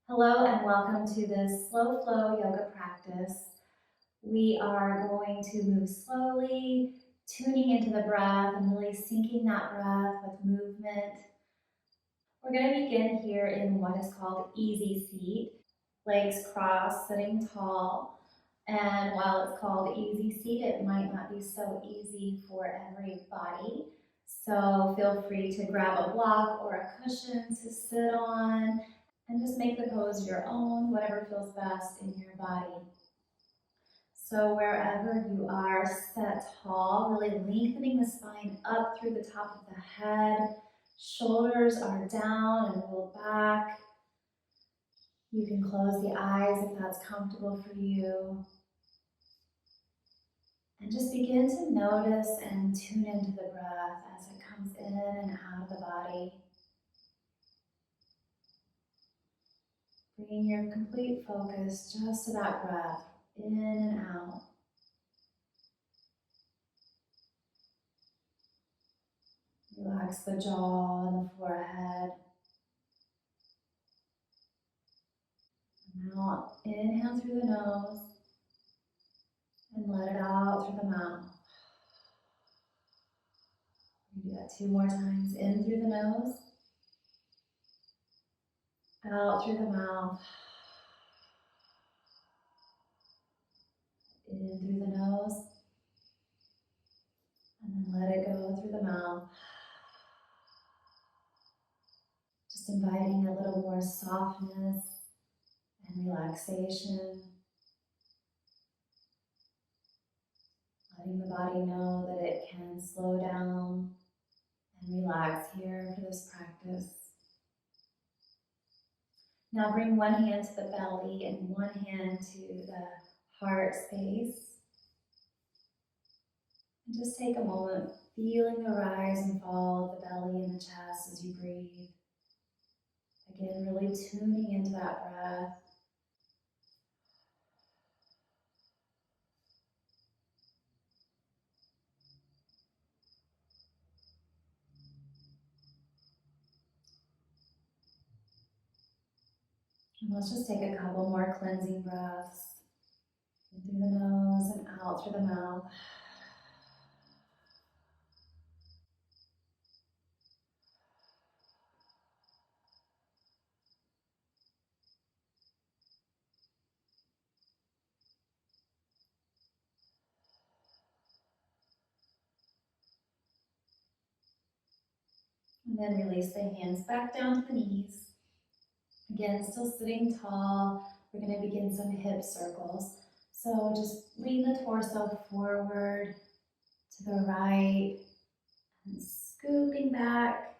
Hello and welcome to this slow flow yoga practice. We are going to move slowly, tuning into the breath and really syncing that breath with movement. We're going to begin here in what is called easy seat, legs crossed, sitting tall. And while it's called easy seat, it might not be so easy for everybody. So feel free to grab a block or a cushion to sit on and just make the pose your own, whatever feels best in your body. So wherever you are, set tall, really lengthening the spine up through the top of the head. Shoulders are down and rolled back. You can close the eyes if that's comfortable for you. And just begin to notice and tune into the breath as it comes in and out of the body. Bringing your complete focus just to that breath, in and out. Relax the jaw and the forehead. Now inhale through the nose and let it out through the mouth. Do that 2 more times. In through the nose, out through the mouth. In through the nose, and then let it go through the mouth. Just inviting a little more softness and relaxation. Letting the body know that it can slow down and relax here for this practice. Now bring one hand to the belly and one hand to the heart space. And just take a moment feeling the rise and fall of the belly and the chest as you breathe. Again, really tuning into that breath. And let's just take a couple more cleansing breaths. In through the nose and out through the mouth. And then release the hands back down to the knees. Again, still sitting tall. We're going to begin some hip circles. So just lean the torso forward to the right and scooping back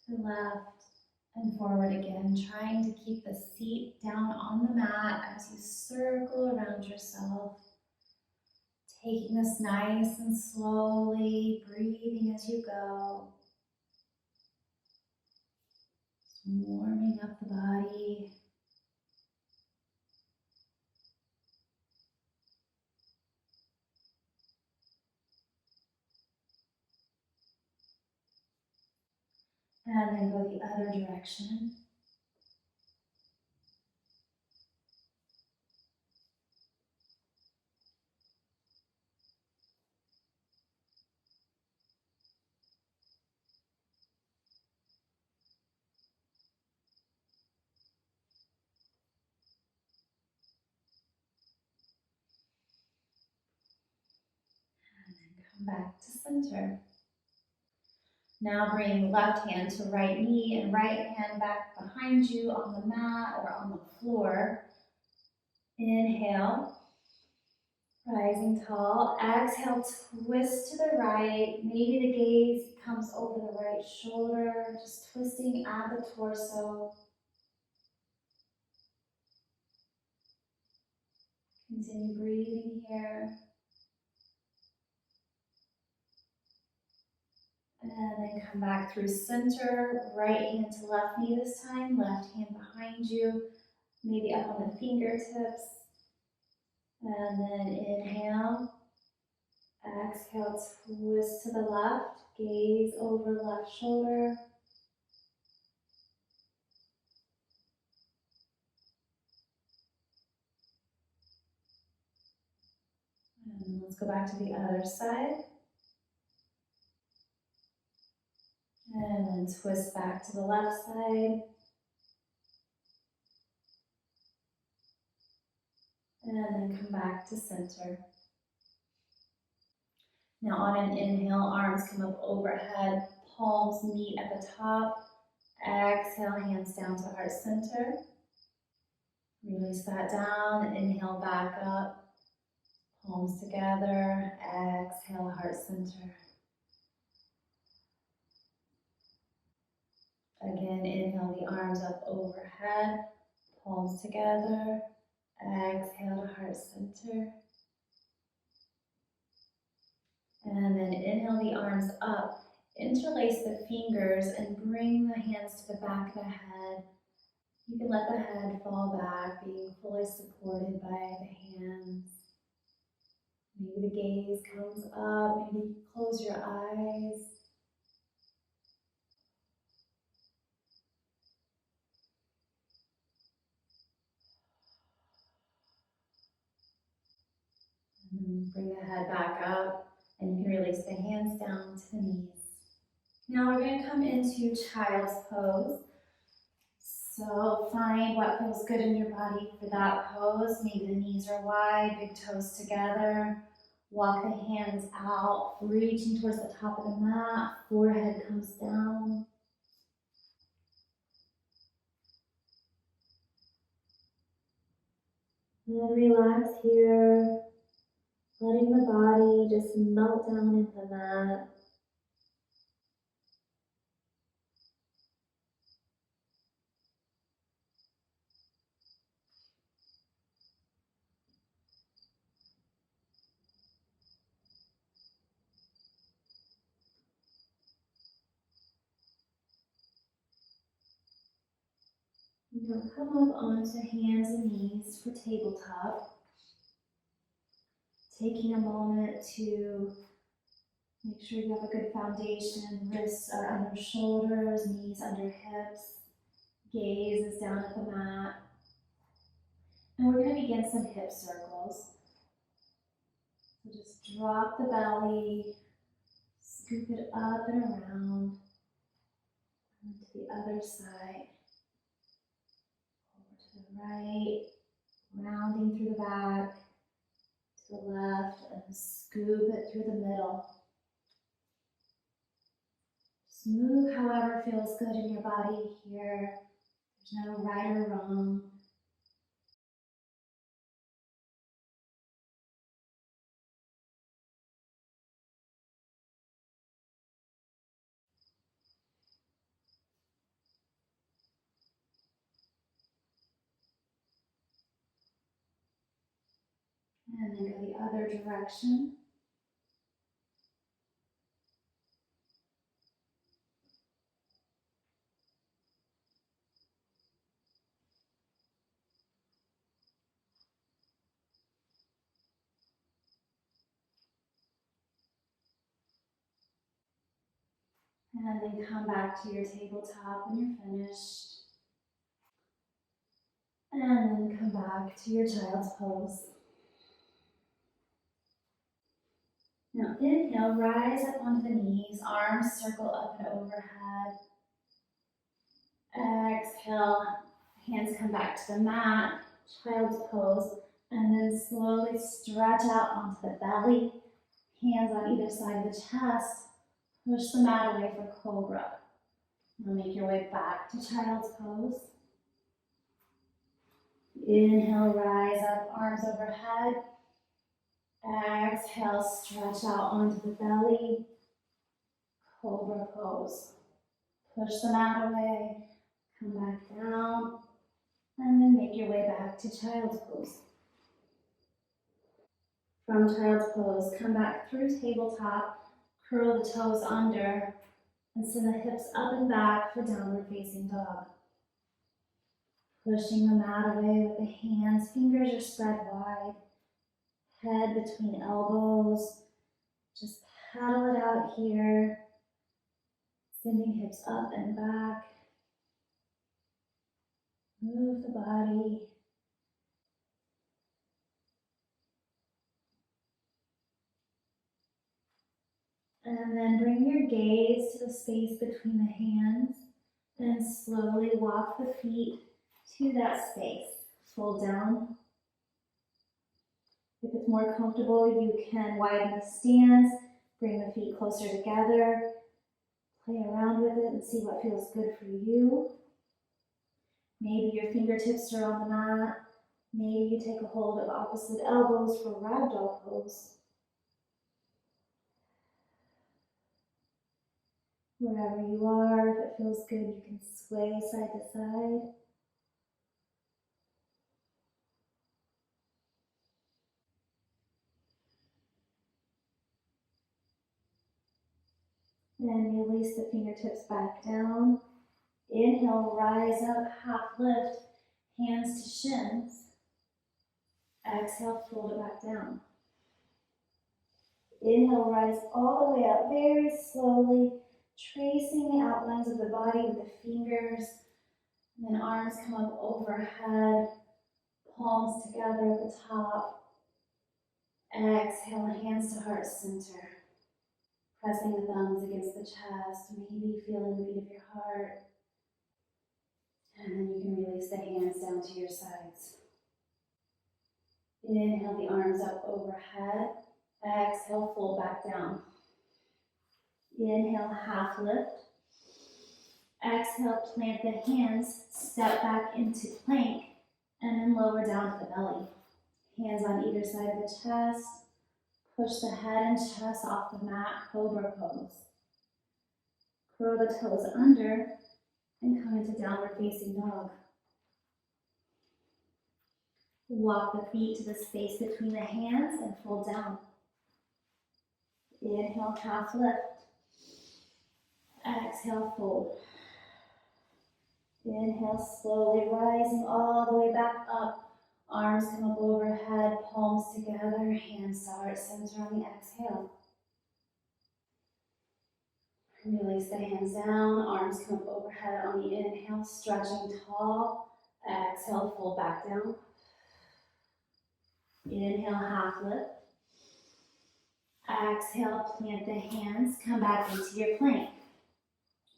to the left and forward again, trying to keep the seat down on the mat as you circle around yourself. Taking this nice and slowly, breathing as you go. Warming up the body. And then go the other direction. And then come back to center. Now bring left hand to right knee and right hand back behind you on the mat or on the floor. Inhale, rising tall. Exhale, twist to the right. Maybe the gaze comes over the right shoulder, just twisting at the torso. Continue breathing here. And then come back through center, right hand to left knee this time, left hand behind you, maybe up on the fingertips. And then inhale, exhale, twist to the left, gaze over left shoulder. Let's go back to the other side. And then twist back to the left side. And then come back to center. Now on an inhale, arms come up overhead, palms meet at the top. Exhale, hands down to heart center. Release that down, inhale back up, palms together. Exhale, heart center. Again, inhale the arms up overhead, palms together. Exhale to heart center. And then inhale the arms up. Interlace the fingers and bring the hands to the back of the head. You can let the head fall back, being fully supported by the hands. Maybe the gaze comes up, maybe close your eyes. And then bring the head back up, and you can release the hands down to the knees. Now we're going to come into child's pose. So find what feels good in your body for that pose. Maybe the knees are wide, big toes together. Walk the hands out, reaching towards the top of the mat. Forehead comes down. And then relax here, letting the body just melt down into the mat. Now come up onto hands and knees for tabletop. Taking a moment to make sure you have a good foundation. Wrists are under shoulders, knees under hips. Gaze is down at the mat. And we're going to begin some hip circles. So just drop the belly, scoop it up and around. And to the other side. Over to the right, rounding through the back, to the left, and scoop it through the middle. Just move however feels good in your body here. There's no right or wrong. And then go the other direction. And then come back to your tabletop when you're finished. And then come back to your child's pose. Now inhale, rise up onto the knees, arms circle up and overhead. Exhale, hands come back to the mat, child's pose, and then slowly stretch out onto the belly, hands on either side of the chest. Push the mat away for cobra. Now make your way back to child's pose. Inhale, rise up, arms overhead. Exhale, stretch out onto the belly. Cobra pose. Push the mat away, come back down, and then make your way back to child's pose. From child's pose, come back through tabletop, curl the toes under, and send the hips up and back for downward facing dog. Pushing the mat away with the hands, fingers are spread wide, head between elbows. Just paddle it out here, sending hips up and back. Move the body. And then bring your gaze to the space between the hands and slowly walk the feet to that space. Fold down. If it's more comfortable, you can widen the stance, bring the feet closer together, play around with it and see what feels good for you. Maybe your fingertips are on the mat. Maybe you take a hold of opposite elbows for ragdoll pose. Wherever you are, if it feels good, you can sway side to side. And release the fingertips back down. Inhale, rise up, half lift, hands to shins. Exhale, fold it back down. Inhale, rise all the way up very slowly, tracing the outlines of the body with the fingers. And then arms come up overhead, palms together at the top. Exhale, hands to heart center. Pressing the thumbs against the chest, maybe feeling the beat of your heart. And then you can release the hands down to your sides. Inhale the arms up overhead. Exhale, fold back down. Inhale, half lift. Exhale, plant the hands, step back into plank, and then lower down to the belly. Hands on either side of the chest. Push the head and chest off the mat, cobra pose. Curl the toes under and come into downward facing dog. Walk the feet to the space between the hands and fold down. Inhale, half lift. Exhale, fold. Inhale, slowly rising all the way back up. Arms come up overhead, palms together, hands to heart center on the exhale. Release the hands down, arms come up overhead on the inhale, stretching tall. Exhale, fold back down. Inhale, half lift. Exhale, plant the hands, come back into your plank.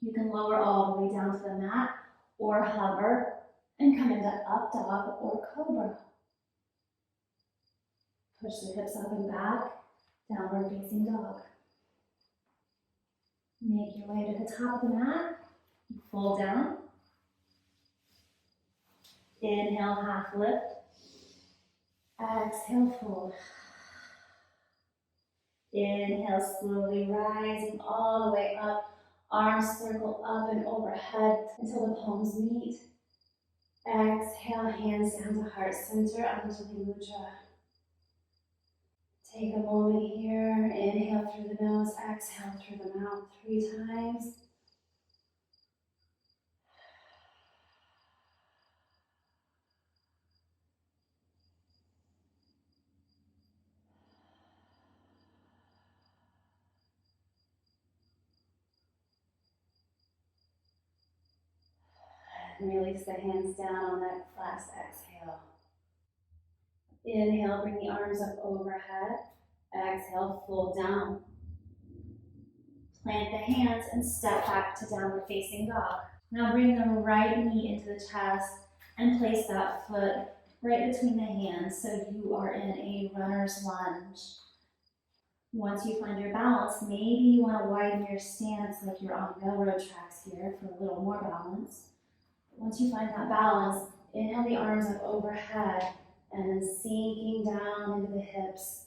You can lower all the way down to the mat or hover and come into up dog or cobra. Push the hips up and back, downward facing dog. Make your way to the top of the mat, fold down. Inhale, half lift. Exhale, fold. Inhale, slowly rising all the way up. Arms circle up and overhead until the palms meet. Exhale, hands down to heart center, Anjali Mudra. Take a moment here. Inhale through the nose, exhale through the mouth 3 times. And release the hands down on that last exhale. Inhale, bring the arms up overhead. Exhale, fold down. Plant the hands and step back to downward facing dog. Now bring the right knee into the chest and place that foot right between the hands so you are in a runner's lunge. Once you find your balance, maybe you want to widen your stance like you're on railroad tracks here for a little more balance. Once you find that balance, inhale the arms up overhead and then sinking down into the hips.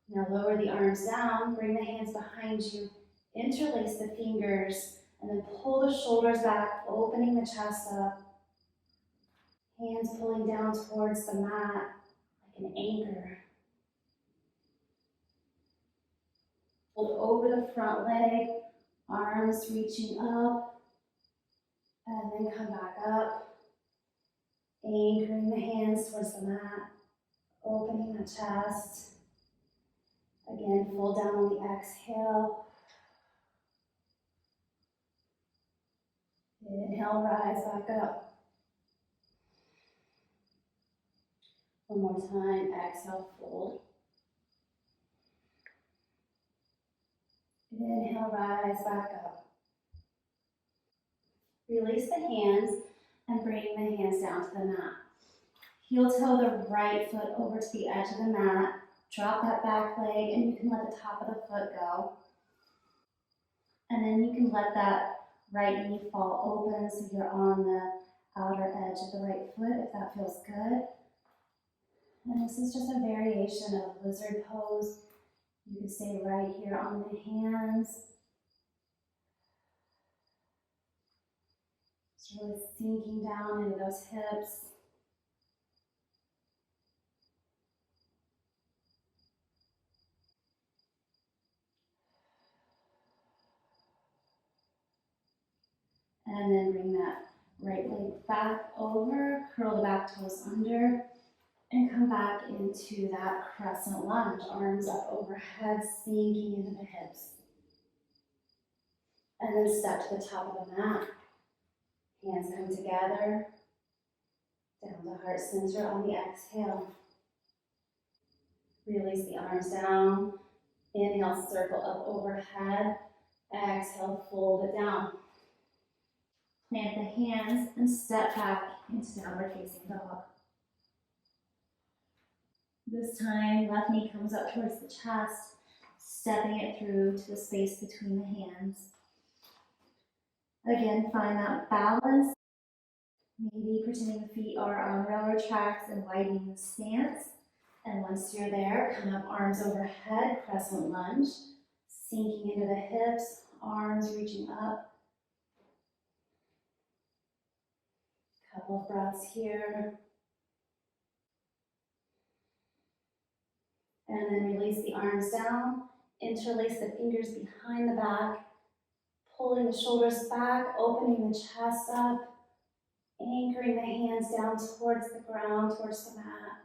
Now lower the arms down, bring the hands behind you, interlace the fingers, and then pull the shoulders back, opening the chest up. Hands pulling down towards the mat like an anchor. Fold over the front leg, arms reaching up, and then come back up. Anchoring the hands towards the mat, opening the chest. Again, fold down on the exhale. Inhale, rise back up. One more time, exhale, fold. Inhale, rise back up. Release the hands and bring the hands down to the mat. Heel toe the right foot over to the edge of the mat. Drop that back leg and you can let the top of the foot go. And then you can let that right knee fall open so you're on the outer edge of the right foot if that feels good. And this is just a variation of lizard pose. You can stay right here on the hands. Just really sinking down into those hips. And then bring that right leg back over, curl the back toes under, and come back into that crescent lunge. Arms up overhead, sinking into the hips. And then step to the top of the mat. Hands come together, down to heart center on the exhale. Release the arms down. Inhale, circle up overhead. Exhale, fold it down. Plant the hands and step back into downward facing dog. This time, left knee comes up towards the chest, stepping it through to the space between the hands. Again, find that balance. Maybe pretending the feet are on railroad tracks and widening the stance. And once you're there, come up, arms overhead, crescent lunge, sinking into the hips, arms reaching up. Couple of breaths here. And then release the arms down, interlace the fingers behind the back, pulling the shoulders back, opening the chest up, anchoring the hands down towards the ground, towards the mat.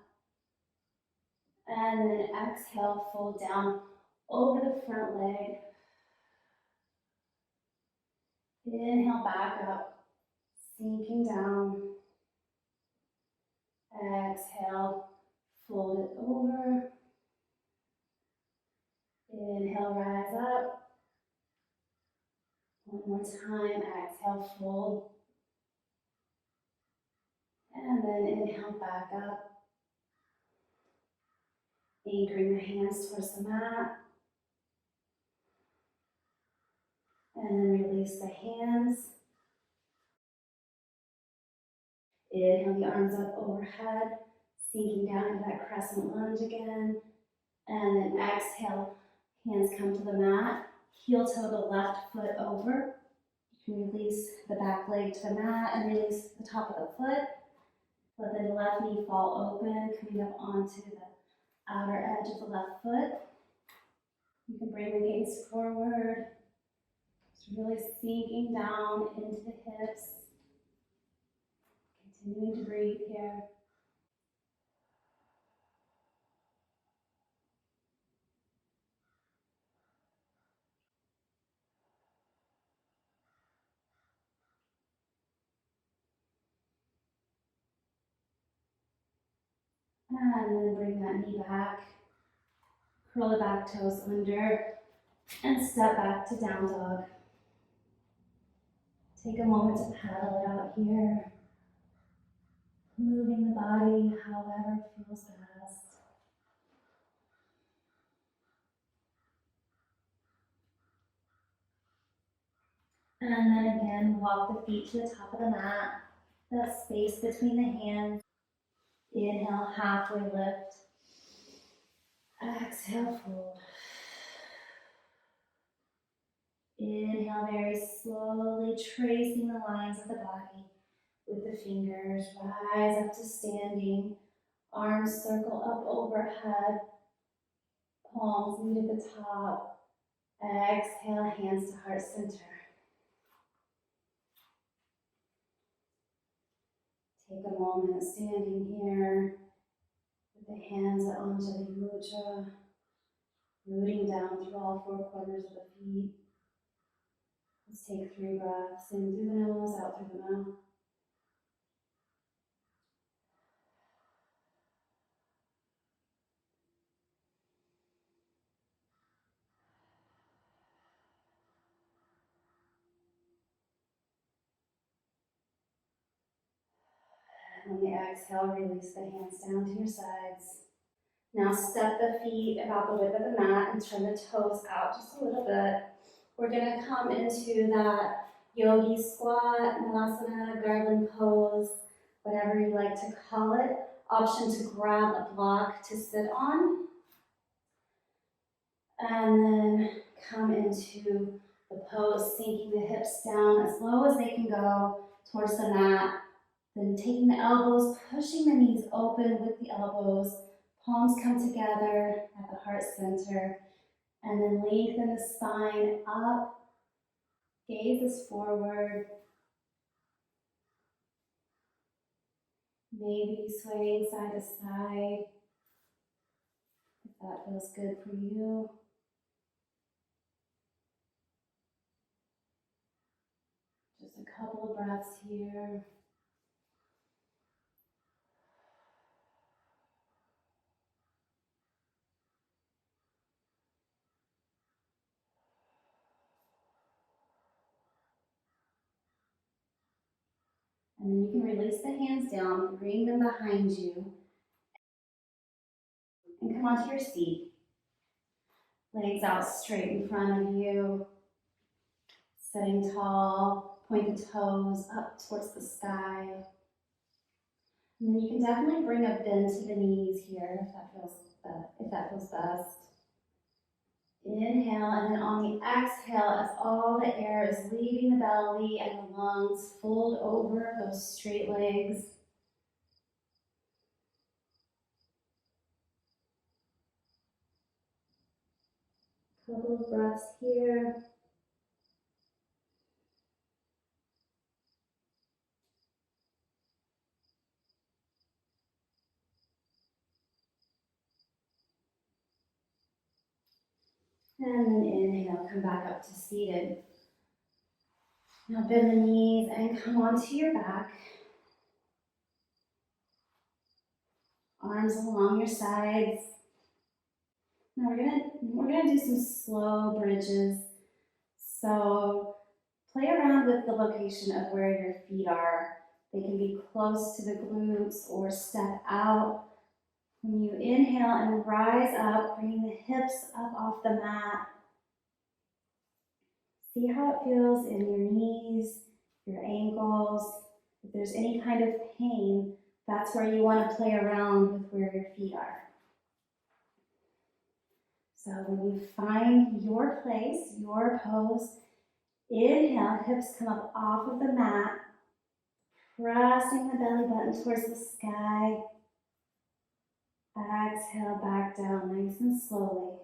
And then exhale, fold down over the front leg. Inhale, back up, sinking down. Exhale, fold it over. Inhale, rise up. One more time, exhale, fold. And then inhale, back up. Anchoring the hands towards the mat. And then release the hands. Inhale the arms up overhead, sinking down into that crescent lunge again. And then exhale, hands come to the mat. Heel toe the left foot over. You can release the back leg to the mat and release the top of the foot. Let the left knee fall open, coming up onto the outer edge of the left foot. You can bring the gaze forward. Just really sinking down into the hips. Continuing to breathe here. And then bring that knee back. Curl the back toes under and step back to down dog. Take a moment to paddle it out here. Moving the body however feels best. And then again, walk the feet to the top of the mat. That space between the hands. Inhale, halfway lift. Exhale, fold. Inhale, very slowly tracing the lines of the body with the fingers. Rise up to standing. Arms circle up overhead. Palms meet at the top. Exhale, hands to heart center. Take a moment standing here with the hands at Angie mudra, rooting down through all four corners of the feet. Let's take 3 breaths in through the nose, out through the mouth. On the exhale, release the hands down to your sides. Now step the feet about the width of the mat and turn the toes out just a little bit. We're going to come into that yogi squat, malasana, garland pose, whatever you like to call it. Option to grab a block to sit on. And then come into the pose, sinking the hips down as low as they can go towards the mat. Then taking the elbows, pushing the knees open with the elbows. Palms come together at the heart center. And then lengthen the spine up. Gaze is forward. Maybe swaying side to side, if that feels good for you. Just a couple of breaths here. And then you can release the hands down, bring them behind you, and come onto your seat. Legs out straight in front of you. Sitting tall, point the toes up towards the sky. And then you can definitely bring a bend to the knees here if that feels best. Inhale, and then on the exhale, as all the air is leaving the belly and the lungs, fold over those straight legs. Couple of breaths here. And then inhale, come back up to seated. Now bend the knees and come onto your back. Arms along your sides. Now we're gonna do some slow bridges. So play around with the location of where your feet are. They can be close to the glutes or step out. When you inhale and rise up, bringing the hips up off the mat. See how it feels in your knees, your ankles. If there's any kind of pain, that's where you want to play around with where your feet are. So when you find your place, your pose, inhale, hips come up off of the mat, pressing the belly button towards the sky. Exhale back down nice and slowly.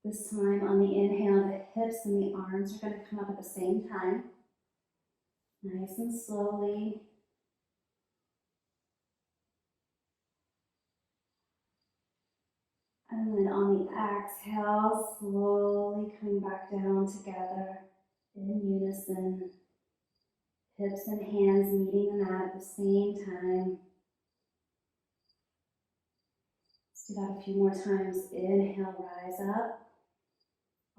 This time on the inhale, the hips and the arms are going to come up at the same time. Nice and slowly. And then on the exhale, slowly coming back down together in unison. Hips and hands meeting the mat at the same time. Let's do that a few more times. Inhale, rise up.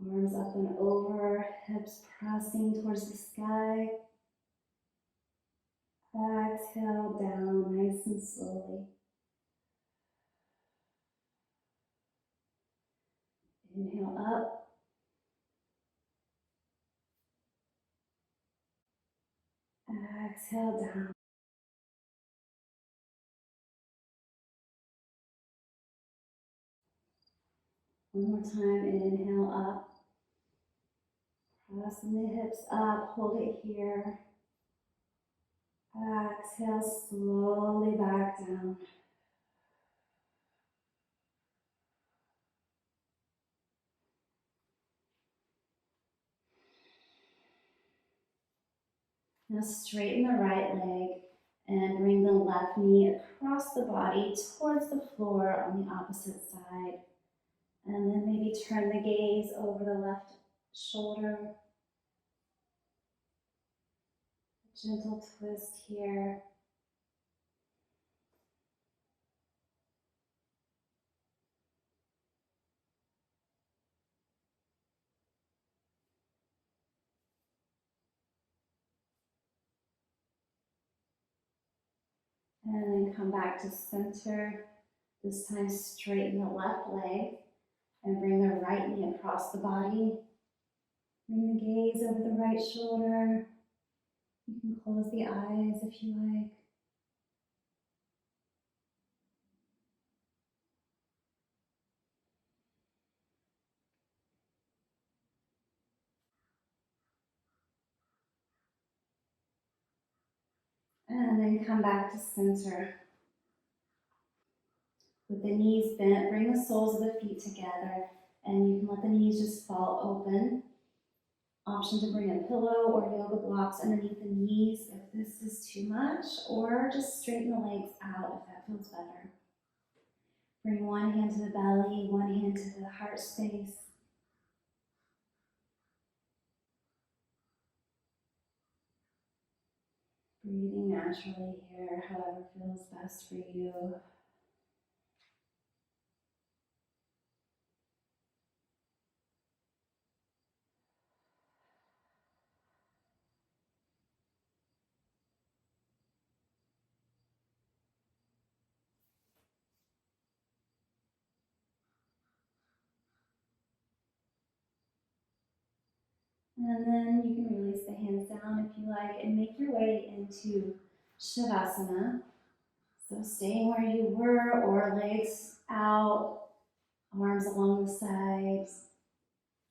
Arms up and over, hips pressing towards the sky. Exhale down nice and slowly. Inhale up. Exhale down. One more time, inhale up. Pressing the hips up, hold it here. Exhale slowly back down. Now straighten the right leg and bring the left knee across the body towards the floor on the opposite side. And then maybe turn the gaze over the left shoulder. Gentle twist here. And then come back to center. This time straighten the left leg and bring the right knee across the body. Bring the gaze over the right shoulder. You can close the eyes if you like. And then come back to center. With the knees bent, bring the soles of the feet together and you can let the knees just fall open. Option to bring a pillow or yoga blocks underneath the knees if this is too much, or just straighten the legs out if that feels better. Bring one hand to the belly, one hand to the heart space. Breathing naturally here, however feels best for you. And then you can release the hands down if you like and make your way into Shavasana. So staying where you were or legs out, arms along the sides.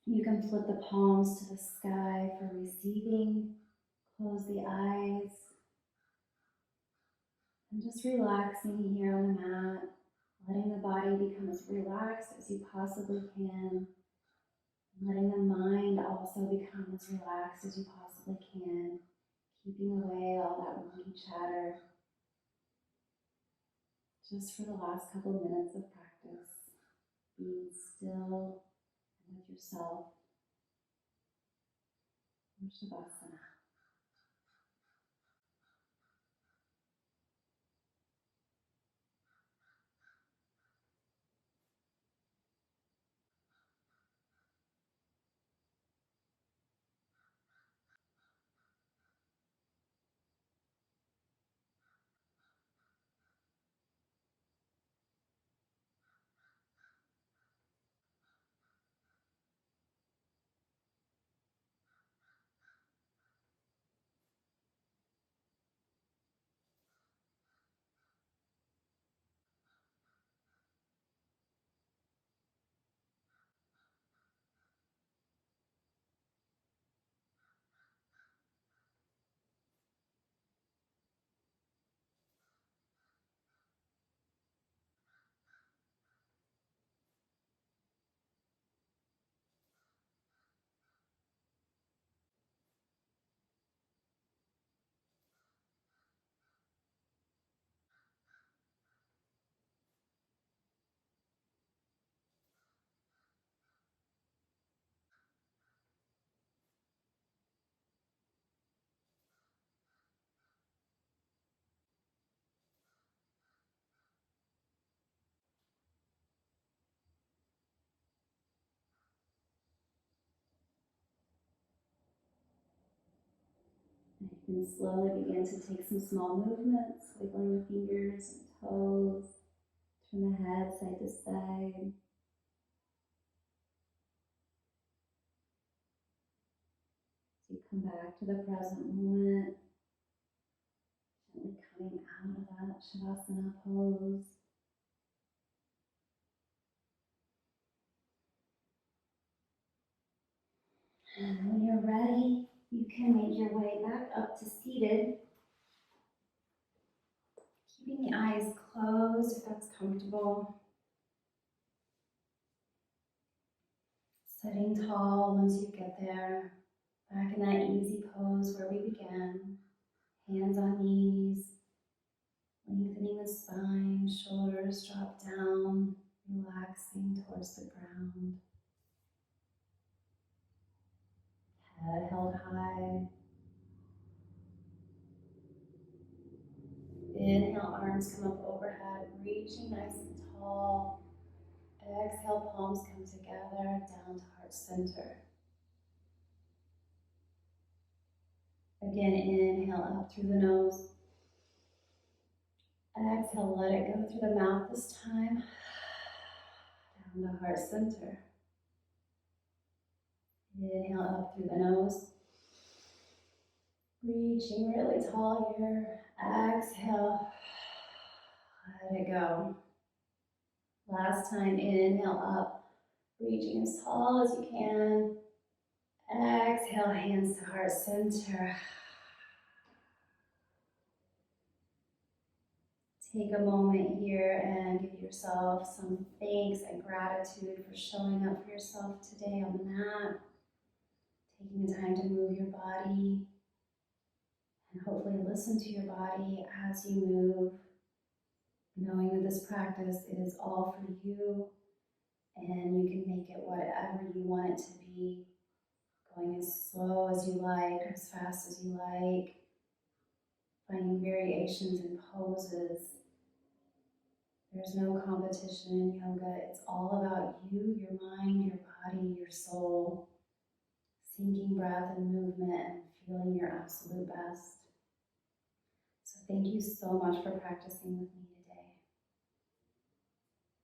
You can flip the palms to the sky for receiving. Close the eyes. And just relaxing here on the mat, letting the body become as relaxed as you possibly can. Letting the mind also become as relaxed as you possibly can, keeping away all that wonky chatter. Just for the last couple of minutes of practice, being still and with yourself. Shavasana. And you can slowly begin to take some small movements, wiggling the fingers and toes, turn the head side to side. So you come back to the present moment, gently coming out of that Shavasana pose. And when you're ready, you can make your way back up to seated. Keeping the eyes closed if that's comfortable. Sitting tall once you get there. Back in that easy pose where we began. Hands on knees. Lengthening the spine, shoulders drop down, relaxing towards the ground. Head held high. Inhale, arms come up overhead, reaching nice and tall. Exhale, palms come together, down to heart center. Again, inhale up through the nose. Exhale, let it go through the mouth this time. Down to heart center. Inhale up through the nose. Reaching really tall here. Exhale. Let it go. Last time, inhale up. Reaching as tall as you can. Exhale, hands to heart center. Take a moment here and give yourself some thanks and gratitude for showing up for yourself today on the mat. Taking the time to move your body and hopefully listen to your body as you move, knowing that this practice is all for you and you can make it whatever you want it to be, going as slow as you like, as fast as you like, finding variations in poses. There's no competition in yoga. It's all about you, your mind, your body, your soul, sinking breath and movement and feeling your absolute best. So thank you so much for practicing with me today.